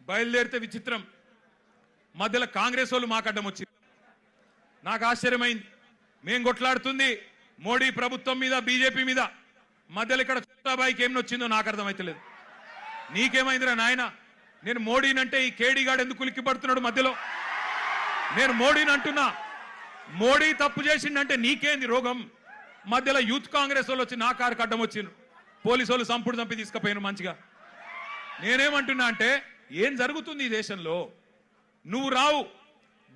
బయలుదేరితే విచిత్రం మధ్యలో కాంగ్రెస్ వాళ్ళు మాకడ్డం వచ్చింది. నాకు ఆశ్చర్యమైంది. మేం కొట్లాడుతుంది మోడీ ప్రభుత్వం మీద, బీజేపీ మీద. మధ్యలో ఇక్కడ చోటాబాయికి ఏం నొచ్చిందో నాకు అర్థమైతలేదు. నీకేమైందిరా నాయన? నేను మోడీనంటే ఈ కేడీగాడు ఎందుకు ఉలిక్కి పడుతున్నాడు మధ్యలో? నేను మోడీని అంటున్నా. మోడీ తప్పు చేసిండంటే నీకేంది రోగం? మధ్యలో యూత్ కాంగ్రెస్ వాళ్ళు వచ్చి నా కారుకి అడ్డం వచ్చిండ్రు. పోలీసు వాళ్ళు సంపుడు చంపి తీసుకుపోయాను మంచిగా. నేనేమంటున్నా అంటే ఏం జరుగుతుంది ఈ దేశంలో? నువ్వు రావు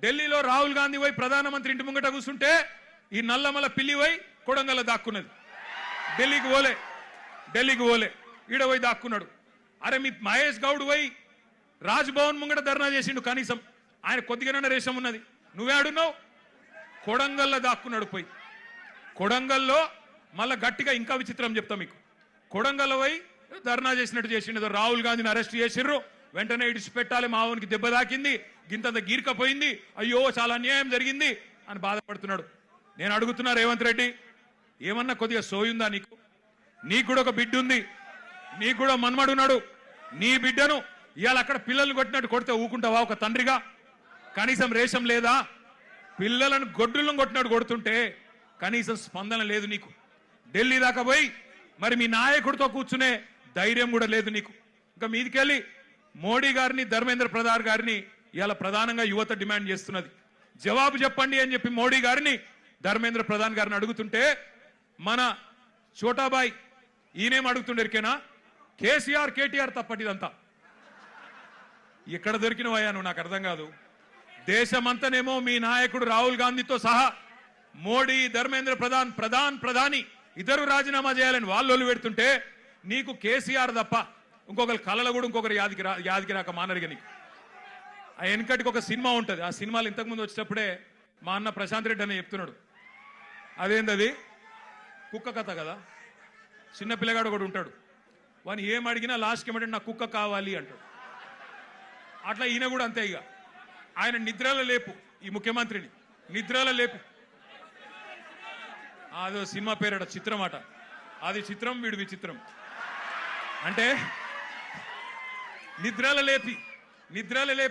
ఢిల్లీలో రాహుల్ గాంధీ పోయి ప్రధానమంత్రి ఇంటి ముంగట కూర్చుంటే ఈ నల్లమల పిల్లి పోయి కొడంగల్ దాక్కున్నది. ఢిల్లీకి పోలే ఈడ పోయి దాక్కున్నాడు. అరే మీ మహేష్ గౌడ్ పోయి రాజ్భవన్ ముంగట ధర్నా చేసిండు. కనీసం ఆయన కొద్దిగానే రేషం ఉన్నది. నువ్వే ఆడున్నావు. కొడంగల్లో దాక్కున్నాడు. పోయి కొడంగల్లో మళ్ళా గట్టిగా ఇంకా విచిత్రం చెప్తా మీకు. కొడంగల్లో పోయి ధర్నా చేసినట్టు చేసిండు. రాహుల్ గాంధీని అరెస్ట్ చేసిర్రు. వెంటనే ఇడిచిపెట్టాలి, మావోనికి దెబ్బ తాకింది, గింతంత గీర్కపోయింది, అయ్యో చాలా అన్యాయం జరిగింది అని బాధపడుతున్నాడు. నేను అడుగుతున్నా రేవంత్ రెడ్డి, ఏమన్నా కొద్దిగా సోయుందా నీకు? నీకు కూడా ఒక బిడ్డ ఉంది, నీకు కూడా మన్మడున్నాడు. నీ బిడ్డను ఇవాళ అక్కడ పిల్లల్ని కొట్టినట్టు కొడితే ఊకుంటావా ఒక తండ్రిగా? కనీసం రేషం లేదా? పిల్లలను గొడ్డులను కొట్టినట్టు కొడుతుంటే కనీసం స్పందన లేదు నీకు. ఢిల్లీ దాకా పోయి మరి మీ నాయకుడితో కూర్చునే ధైర్యం కూడా లేదు నీకు. ఇంకా మీదికెళ్ళి మోడీ గారిని, ధర్మేంద్ర ప్రధాన్ గారిని ఇవాళ ప్రధానంగా యువత డిమాండ్ చేస్తున్నది. జవాబు చెప్పండి అని చెప్పి మోడీ గారిని, ధర్మేంద్ర ప్రధాన్ గారిని అడుగుతుంటే మన చోటాబాయ్ ఈయనేం అడుగుతుండేరికేనా? కేసీఆర్ కేటీఆర్ తప్పటిదంతా. ఎక్కడ దొరికినవయ్యా నువ్వు? నాకు అర్థం కాదు. దేశమంతనేమో మీ నాయకుడు రాహుల్ గాంధీతో సహా మోడీ, ధర్మేంద్ర ప్రధాని ఇద్దరు రాజీనామా చేయాలని వాళ్ళు పెడుతుంటే నీకు కేసీఆర్ తప్ప ఇంకొకరు కళలో కూడా ఇంకొకరు యాదికి రాక మానరిగా నీకు. ఆ వెనకటికి ఒక సినిమా ఉంటుంది. ఆ సినిమాలు ఇంతకుముందు వచ్చేటప్పుడే మా అన్న ప్రశాంత్ రెడ్డి అని చెప్తున్నాడు. అదేంటది? కుక్క కథ కదా. చిన్న పిల్లగాడు కూడా ఉంటాడు, వాని ఏం అడిగినా లాస్ట్కి ఏమంటే నాకు కుక్క కావాలి అంటాడు. అట్లా ఈయన కూడా అంతే. ఇక ఆయన నిద్రలో లేపు, ఈ ముఖ్యమంత్రిని నిద్రలో లేపు. అదో సినిమా పేరట, చిత్రం అట. అది చిత్రం, వీడు విచిత్రం. అంటే నిద్రలో లేపి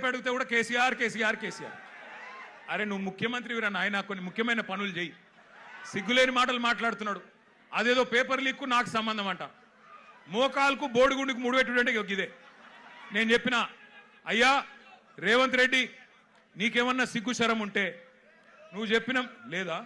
అడిగితే కూడా కేసీఆర్. అరే నువ్వు ముఖ్యమంత్రి వీరా నాయన, కొన్ని ముఖ్యమైన పనులు చేయి. సిగ్గులేని మాటలు మాట్లాడుతున్నాడు. అదేదో పేపర్ లీక్కు నాకు సంబంధం అంట. మోకాల్కు బోడిగుండికి ముడిపెట్టుడంటే ఇదే. నేను చెప్పిన, అయ్యా రేవంత్ రెడ్డి నీకేమన్నా సిగ్గు శరం ఉంటే నువ్వు చెప్పిన లేదా?